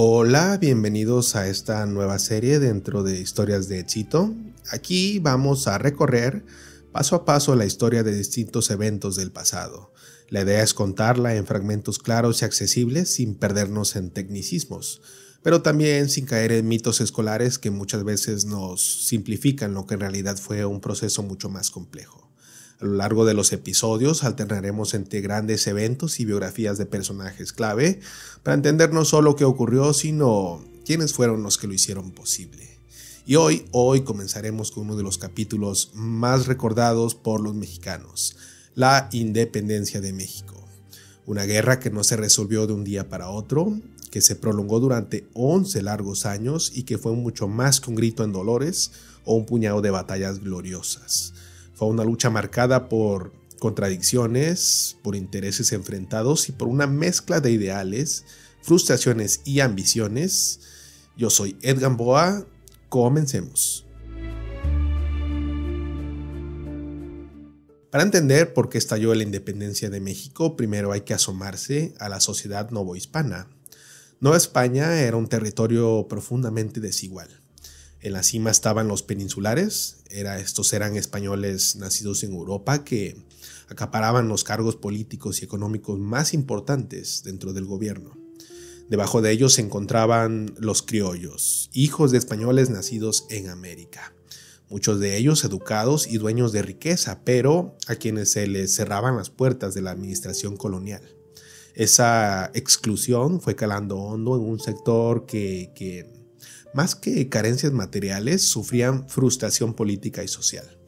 Hola, bienvenidos a esta nueva serie dentro de Historias de Éxito. Aquí vamos a recorrer paso a paso la historia de distintos eventos del pasado. La idea es contarla en fragmentos claros y accesibles sin perdernos en tecnicismos, pero también sin caer en mitos escolares que muchas veces nos simplifican lo que en realidad fue un proceso mucho más complejo. A lo largo de los episodios alternaremos entre grandes eventos y biografías de personajes clave para entender no solo qué ocurrió, sino quiénes fueron los que lo hicieron posible. Y hoy comenzaremos con uno de los capítulos más recordados por los mexicanos, la independencia de México. Una guerra que no se resolvió de un día para otro, que se prolongó durante 11 largos años y que fue mucho más que un grito en dolores o un puñado de batallas gloriosas. Fue una lucha marcada por contradicciones, por intereses enfrentados y por una mezcla de ideales, frustraciones y ambiciones. Yo soy Ed Gamboa, comencemos. Para entender por qué estalló la independencia de México, primero hay que asomarse a la sociedad novohispana. Nueva España era un territorio profundamente desigual. En la cima estaban los peninsulares, estos eran españoles nacidos en Europa que acaparaban los cargos políticos y económicos más importantes dentro del gobierno. Debajo de ellos se encontraban los criollos, hijos de españoles nacidos en América. Muchos de ellos educados y dueños de riqueza, pero a quienes se les cerraban las puertas de la administración colonial. Esa exclusión fue calando hondo en un sector que más que carencias materiales, sufrían frustración política y social.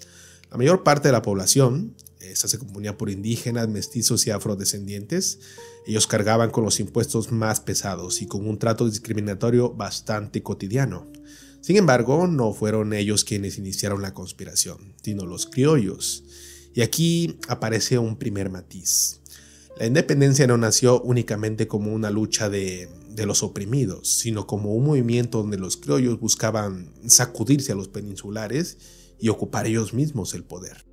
La mayor parte de la población, esta se componía por indígenas, mestizos y afrodescendientes. Ellos cargaban con los impuestos más pesados y con un trato discriminatorio bastante cotidiano. Sin embargo, no fueron ellos quienes iniciaron la conspiración, sino los criollos. Y aquí aparece un primer matiz. La independencia no nació únicamente como una lucha de los oprimidos, sino como un movimiento donde los criollos buscaban sacudirse a los peninsulares y ocupar ellos mismos el poder.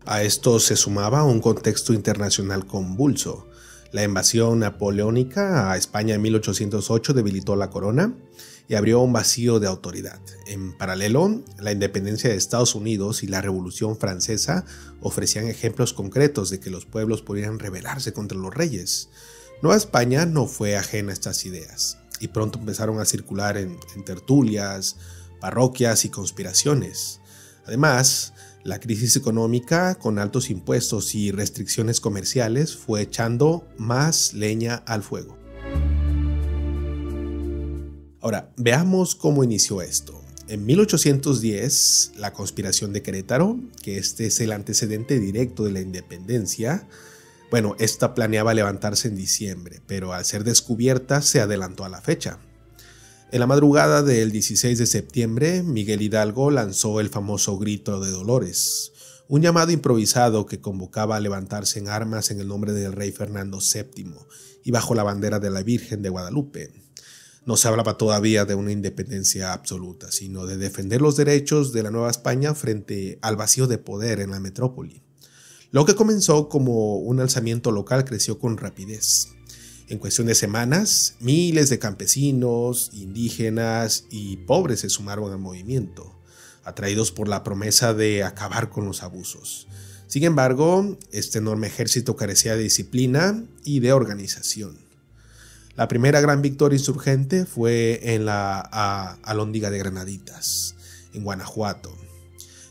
A esto se sumaba un contexto internacional convulso. La invasión napoleónica a España en 1808 debilitó la corona y abrió un vacío de autoridad. En paralelo, la independencia de Estados Unidos y la Revolución Francesa ofrecían ejemplos concretos de que los pueblos podían rebelarse contra los reyes. Nueva España no fue ajena a estas ideas y pronto empezaron a circular en tertulias, parroquias y conspiraciones. Además, la crisis económica con altos impuestos y restricciones comerciales fue echando más leña al fuego. Ahora, veamos cómo inició esto. En 1810, la conspiración de Querétaro, que este es el antecedente directo de la independencia, esta planeaba levantarse en diciembre, pero al ser descubierta se adelantó a la fecha. En la madrugada del 16 de septiembre, Miguel Hidalgo lanzó el famoso Grito de Dolores, un llamado improvisado que convocaba a levantarse en armas en el nombre del rey Fernando VII y bajo la bandera de la Virgen de Guadalupe. No se hablaba todavía de una independencia absoluta, sino de defender los derechos de la Nueva España frente al vacío de poder en la metrópoli. Lo que comenzó como un alzamiento local creció con rapidez. En cuestión de semanas, miles de campesinos, indígenas y pobres se sumaron al movimiento, atraídos por la promesa de acabar con los abusos. Sin embargo, este enorme ejército carecía de disciplina y de organización. La primera gran victoria insurgente fue en la Alhóndiga de Granaditas, en Guanajuato.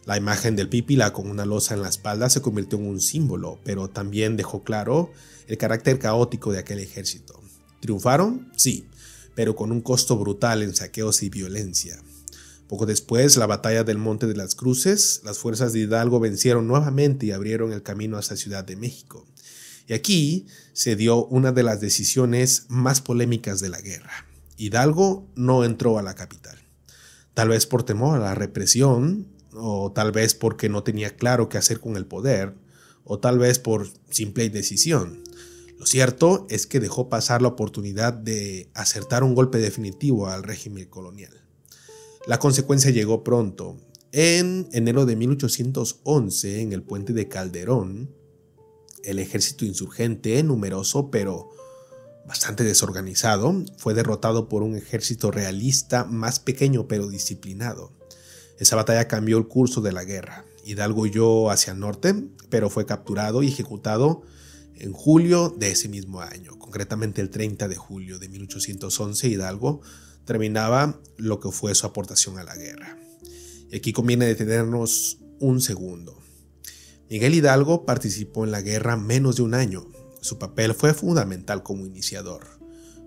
La imagen del Pípila con una losa en la espalda se convirtió en un símbolo, pero también dejó claro el carácter caótico de aquel ejército. ¿Triunfaron? Sí, pero con un costo brutal en saqueos y violencia. Poco después, la batalla del Monte de las Cruces, las fuerzas de Hidalgo vencieron nuevamente y abrieron el camino hacia Ciudad de México. Y aquí se dio una de las decisiones más polémicas de la guerra. Hidalgo no entró a la capital. Tal vez por temor a la represión, o tal vez porque no tenía claro qué hacer con el poder, o tal vez por simple indecisión. Lo cierto es que dejó pasar la oportunidad de acertar un golpe definitivo al régimen colonial. La consecuencia llegó pronto. En enero de 1811, en el puente de Calderón, el ejército insurgente, numeroso pero bastante desorganizado, fue derrotado por un ejército realista más pequeño pero disciplinado. Esa batalla cambió el curso de la guerra. Hidalgo huyó hacia el norte, pero fue capturado y ejecutado en julio de ese mismo año. Concretamente el 30 de julio de 1811, Hidalgo terminaba lo que fue su aportación a la guerra. Y aquí conviene detenernos un segundo. Miguel Hidalgo participó en la guerra menos de un año. Su papel fue fundamental como iniciador,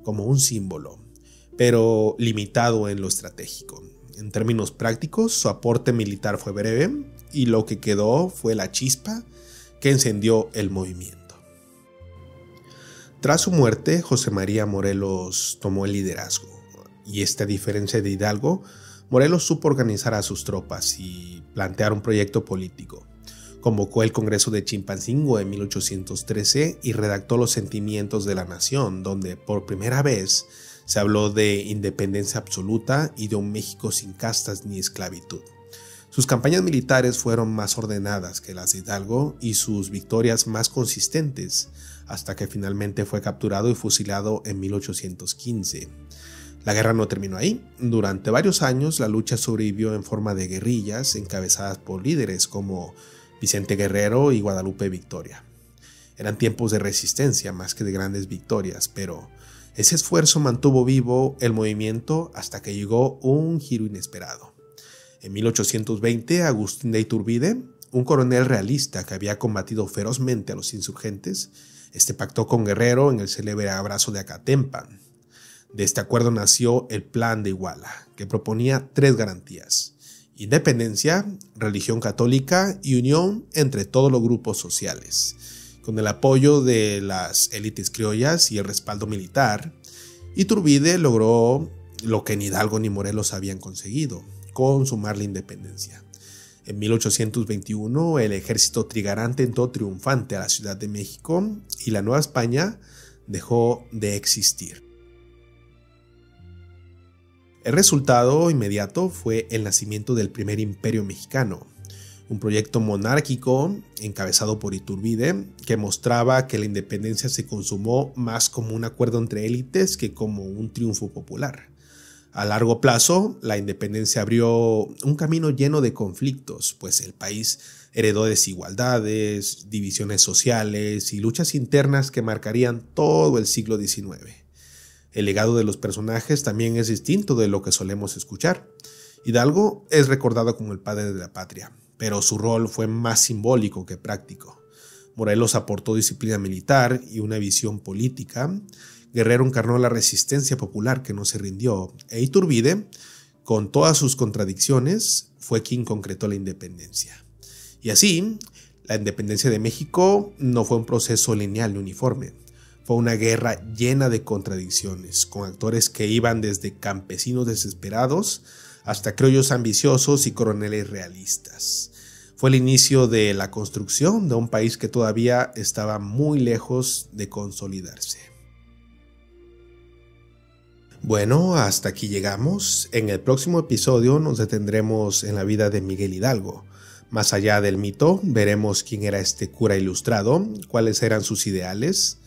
como un símbolo, pero limitado en lo estratégico. En términos prácticos, su aporte militar fue breve y lo que quedó fue la chispa que encendió el movimiento. Tras su muerte, José María Morelos tomó el liderazgo y a diferencia de Hidalgo, Morelos supo organizar a sus tropas y plantear un proyecto político. Convocó el Congreso de Chilpancingo en 1813 y redactó los sentimientos de la nación, donde por primera vez se habló de independencia absoluta y de un México sin castas ni esclavitud. Sus campañas militares fueron más ordenadas que las de Hidalgo y sus victorias más consistentes, hasta que finalmente fue capturado y fusilado en 1815. La guerra no terminó ahí. Durante varios años la lucha sobrevivió en forma de guerrillas encabezadas por líderes como Vicente Guerrero y Guadalupe Victoria. Eran tiempos de resistencia más que de grandes victorias, pero ese esfuerzo mantuvo vivo el movimiento hasta que llegó un giro inesperado. En 1820, Agustín de Iturbide, un coronel realista que había combatido ferozmente a los insurgentes, pactó con Guerrero en el célebre Abrazo de Acatempa. De este acuerdo nació el Plan de Iguala, que proponía 3 garantías: independencia, religión católica y unión entre todos los grupos sociales. Con el apoyo de las élites criollas y el respaldo militar, Iturbide logró lo que ni Hidalgo ni Morelos habían conseguido: consumar la independencia. En 1821, el ejército trigarante entró triunfante a la Ciudad de México y la Nueva España dejó de existir. El resultado inmediato fue el nacimiento del primer imperio mexicano, un proyecto monárquico encabezado por Iturbide que mostraba que la independencia se consumó más como un acuerdo entre élites que como un triunfo popular. A largo plazo, la independencia abrió un camino lleno de conflictos, pues el país heredó desigualdades, divisiones sociales y luchas internas que marcarían todo el siglo XIX. El legado de los personajes también es distinto de lo que solemos escuchar. Hidalgo es recordado como el padre de la patria, pero su rol fue más simbólico que práctico. Morelos aportó disciplina militar y una visión política. Guerrero encarnó la resistencia popular que no se rindió, e Iturbide, con todas sus contradicciones, fue quien concretó la independencia. Y así, la independencia de México no fue un proceso lineal ni uniforme. Fue una guerra llena de contradicciones, con actores que iban desde campesinos desesperados hasta criollos ambiciosos y coroneles realistas. Fue el inicio de la construcción de un país que todavía estaba muy lejos de consolidarse. Bueno, hasta aquí llegamos. En el próximo episodio nos detendremos en la vida de Miguel Hidalgo. Más allá del mito, veremos quién era este cura ilustrado, cuáles eran sus ideales,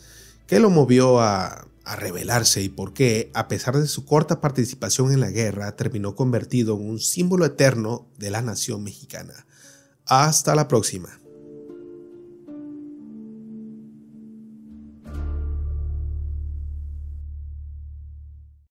qué lo movió a rebelarse y por qué, a pesar de su corta participación en la guerra, terminó convertido en un símbolo eterno de la nación mexicana. Hasta la próxima.